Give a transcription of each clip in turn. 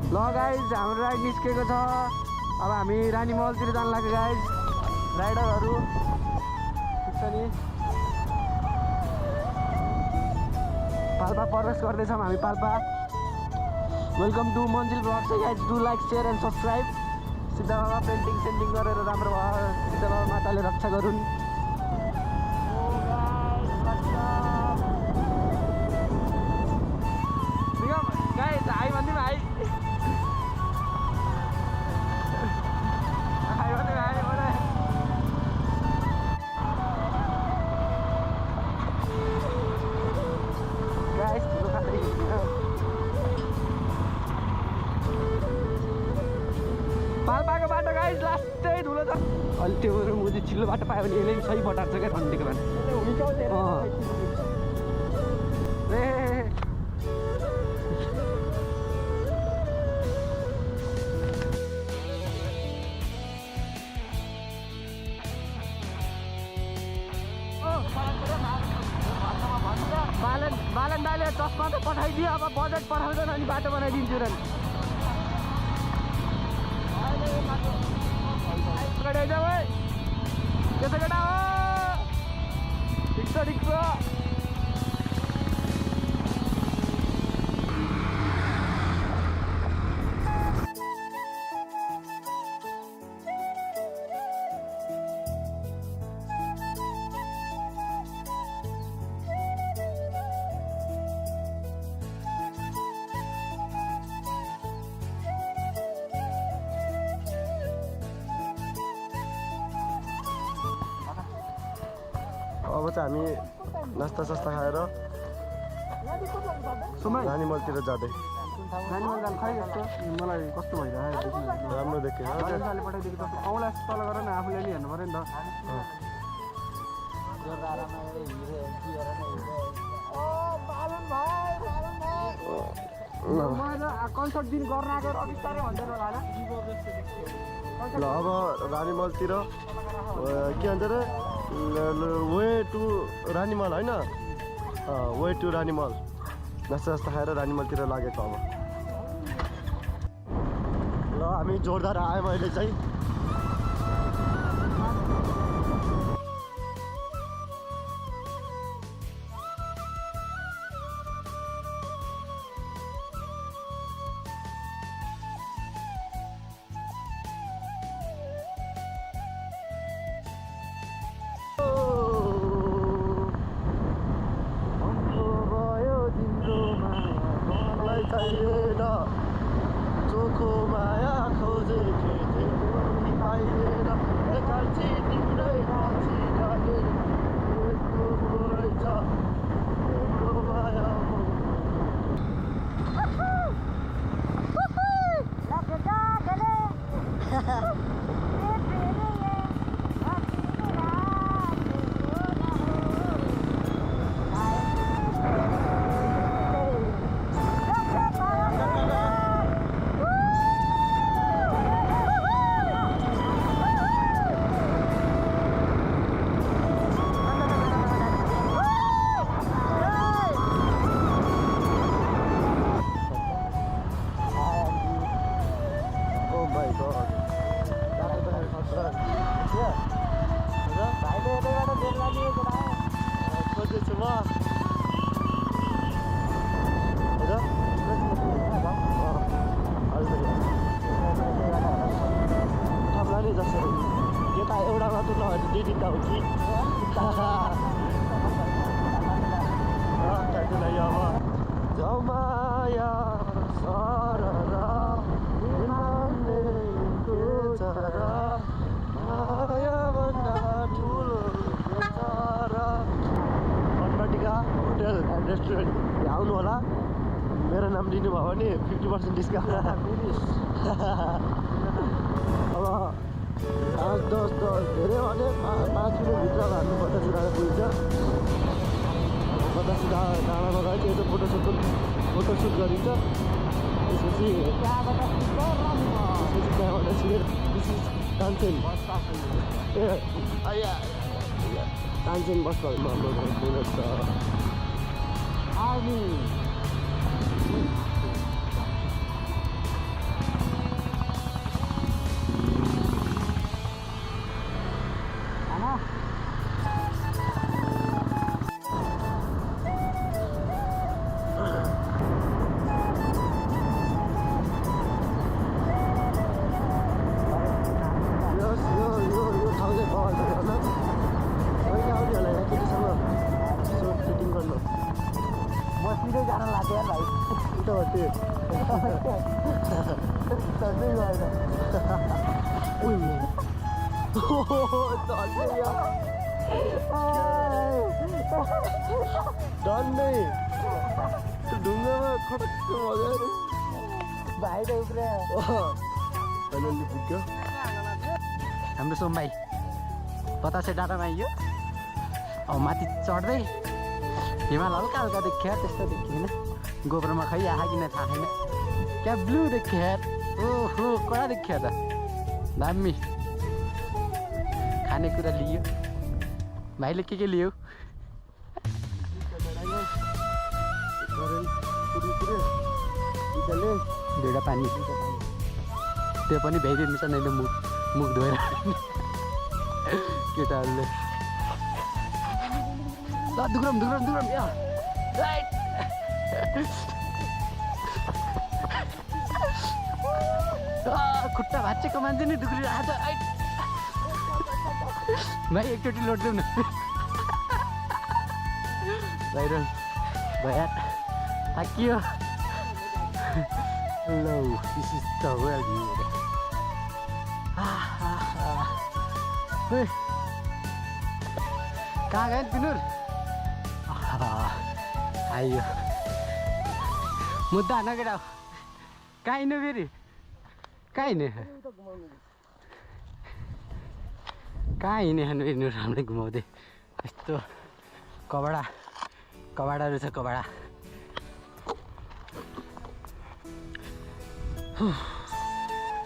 ल गाइज हाम्रो राइड निस्केको छ। अब हामी रानी महलतिर जान लाग्यो गाइज। राइडरहरू ठिक छ नि। पाल्पा प्रवेश गर्दैछौँ हामी Palpa. Welcome to Manjil blogs guys. Do like share and subscribe. Siddha Baba painting सेन्टिङ गरेर राम्रो भयो। सिद्ध बाबा माताले रक्षा गरून्। गाइज हाई भन्दिउँ हाई। हाई भन्दिउँ हाई भने गाइज ठुलो खाँदै पाल्पाको बाटो गाइज लास्टै ठुलो छ। अलि त्यो मुझे चिल्लो बाटो पायो भने यसले सही बटार्छ क्या ठन्डीको बेला। ए बालन दाइले चस्मा त पठाइदियो। अब बजेट पठाउँदैन अनि बाटो बनाइदिन्छु र जाऊ है। त्यसो केटा हो ठिक छ ठिक छ। अब चाहिँ हामी नास्ता सास्ता खाएर रानी महलतिर जाँदै। रानी महल जानु खै यस्तो मलाई कस्तो भइरहेको राम्रो देखेँ। पठाइदिएको जस्तो औँला तल गर न आफूले नि हेर्नु पऱ्यो नि त। कन्सर्ट दिन गर्न आएको बिस्तारै भन्दैन होला। ल अब रानी महलतिर के भन्छ अरे वे टु रानी महल होइन वे टु रानी महल। नास्ता जस्तो खाएर रानी महलतिर लागेको। अब ल हामी जोरदार आयौँ अहिले चाहिँ। चोखो माया खोजे पाइएर तिम्रै खोजेछु म ठाउँलाई नै जसरी यता एउटा मात्र नभए दुई तिनवटा हो कि अब जमाया सररा कर्नाटिका होटल एन्ड रेस्टुरेन्ट आउनु होला। मेरो नाम लिनुभयो भने 50% डिस्काउन्ट। अब 5-10 धेरै भने 5 मिनटभित्र हाल्नुपर्छ सिधाएर पुगिन्छ। कता सिधा डाँडामा गयो त्यो फोटोसुट गरिन्छ। त्यसपछि त्यहाँबाट सिधै तानसेन तानसेन बस हाम्रो छ। यो ठाउँ चाहिँ बगान होइन अहिले आउने होला यहाँ केटीसँग यसो सेटिङ गर्नु म सिधै जान लाग्यो यार भाइ उता भन्थे सधैँ गएन डन्नै त्यो ढुङ्गामा खटक्क मजाले भाइ त उब्रे फाइनल्ली पुग्यो हाम्रो सोम भाइ बतासे डाँडामा आइयो अब माथि चढ्दै हिमाल हल्का हल्का देखियो त्यस्तो देखिएन गोब्रोमा खै आहा किन थाहा छैन क्या ब्लू देखियो यार ओहो कडा देखियो त दामी खानेकुरा लियो भाइले के लियो दुईवटा पानी त्यो पनि भ्याइदिनु छ नैले मुख धोएर केटाहरूले ल दुक्रम खुट्टा भाँचेको मान्छे नि दुख्री आज भाइ एकचोटि लोड्दैउ न बाहिर भया थाकियो ल this is the well view कहाँ गयो तिनीहरू आइयो मुद्दा नकेटा कहाँ हिँड्नु फेरि कहाँ हिँड्ने कहाँ हिँड्ने खानु यिनीहरू हामीलाई घुमाउँदै यस्तो कबाडाहरू छ कबाडा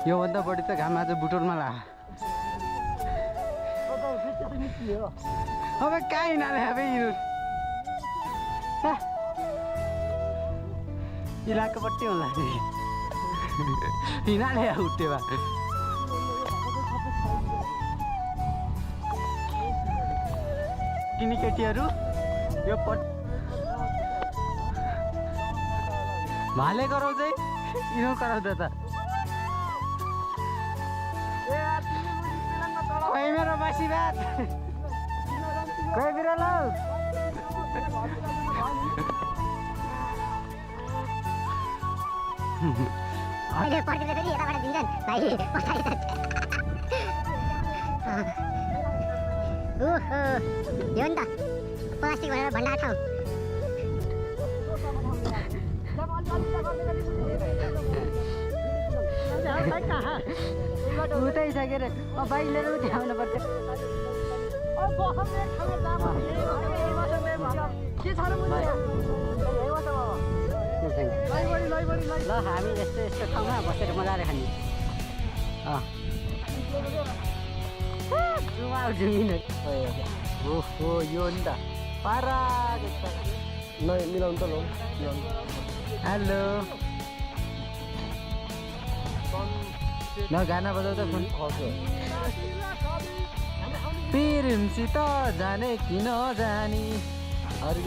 योभन्दा बढी त घाम आज बुटोलमा ला अब कहाँ हिँड्ने अब यिनीहरू इलाकापट्टि होला हिँड्ने उठ्यो भा किनी केटीहरू यो भाले गराउँछ है यिनीहरू कराउँदा त खोइ मेरो बासी भात खोइ बिरालो अहिले पर्खेर फेरि यताबाट दिन्छन् भाइ ओहो यो नि त प्लास्टिक भनेर भण्डार ठाउँ उतै छ के अरे बाइक लिएर उठि आउनु पर्छ ल हामी यस्तो ठाउँमा बसेर मजाले खाने ओहो यो नि त पारा मिलाउनु त ल हेलो न गाना बजाउँदा फोन पिरिमसित जाने किन जाने अरू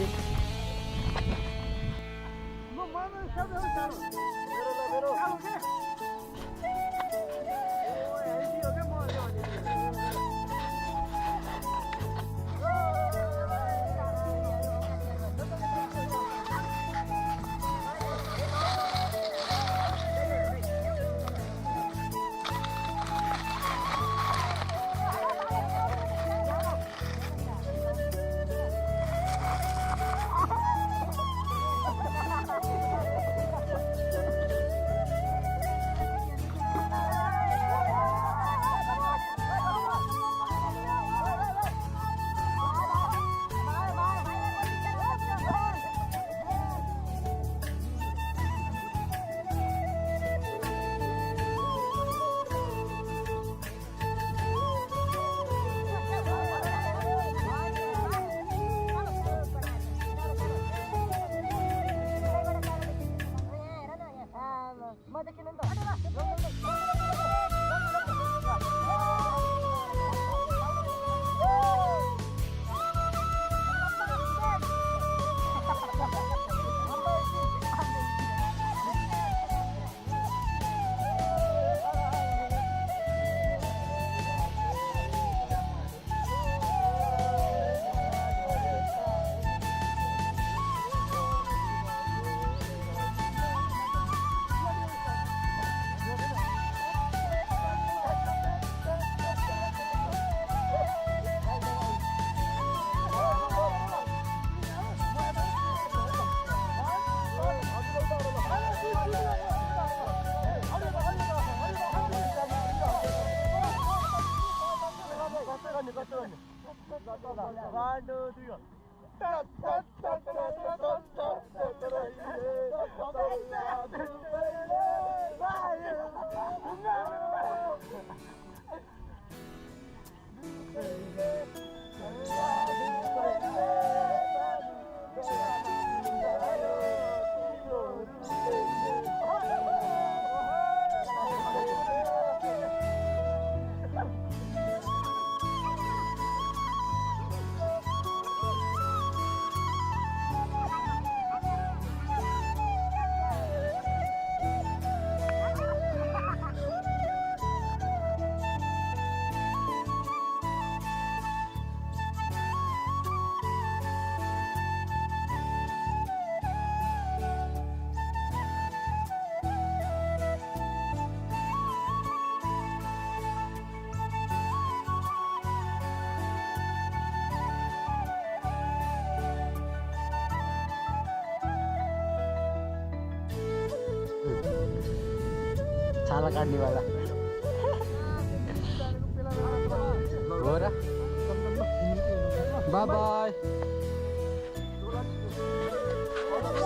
1 2 3 go छाला काट्नेवाला हो र बाई बाई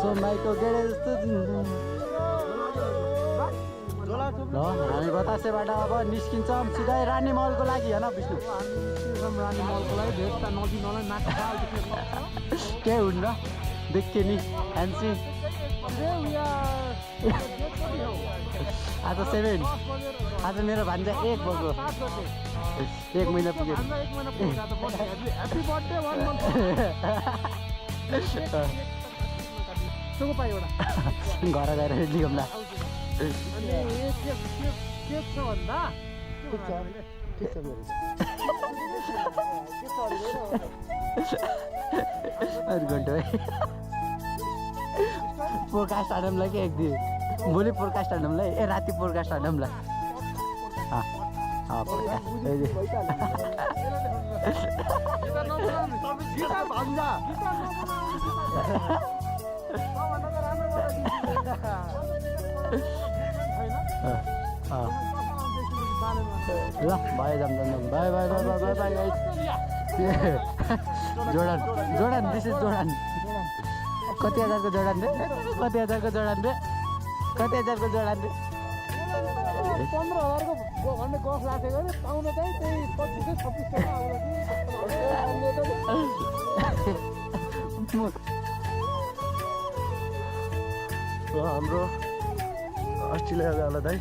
सोमबाईको गेडे जस्तो ल हामी बतासेबाट अब निस्किन्छौँ सिधै रानी महलको लागि होइन विष्णु रानी मलको लागि भेट्टा नदी नलाई नाक केही हुन्न देख्थेँ नि फ्यान्सी आज 7 आज मेरो भान्जा 1 भएको 1 महिना पुग्यो ह्याप्पी बर्थडे 1 मन्थ सुको पाइ एउटा घर गएर लिगौँला अनि के छ भन्दा ठिक छ मेरो घन्टा पोडकास्ट स्टार्टमलाई के एक दिन भोलि पोडकास्ट स्टार्टमलाई ए राति पोडकास्ट स्टार्टमलाई ल भयो जाम bye bye bye bye bye Jordan this is Jordan कति हजारको जोडान रे कति हजारको जोडान रे 15,000को भन्ने गफ राखेको नि पाउन चाहिँ त्यही 25-26 टाका आउँला हाम्रो अस्ट्रेलिया जाला दाइ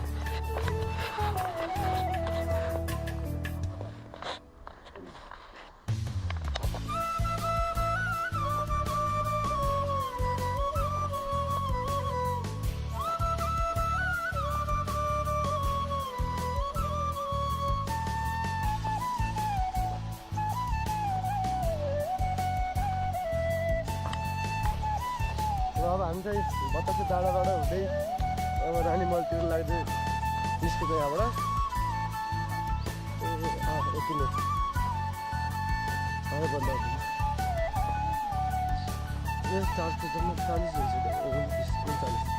अब हामी चाहिँ बतासे डाँडाबाट हुँदै अब रानी महलतिर लाग्दै निस्केको यहाँबाट यति नै भन्दा यो चार्ज त जम्मा 40 हुन्छ 39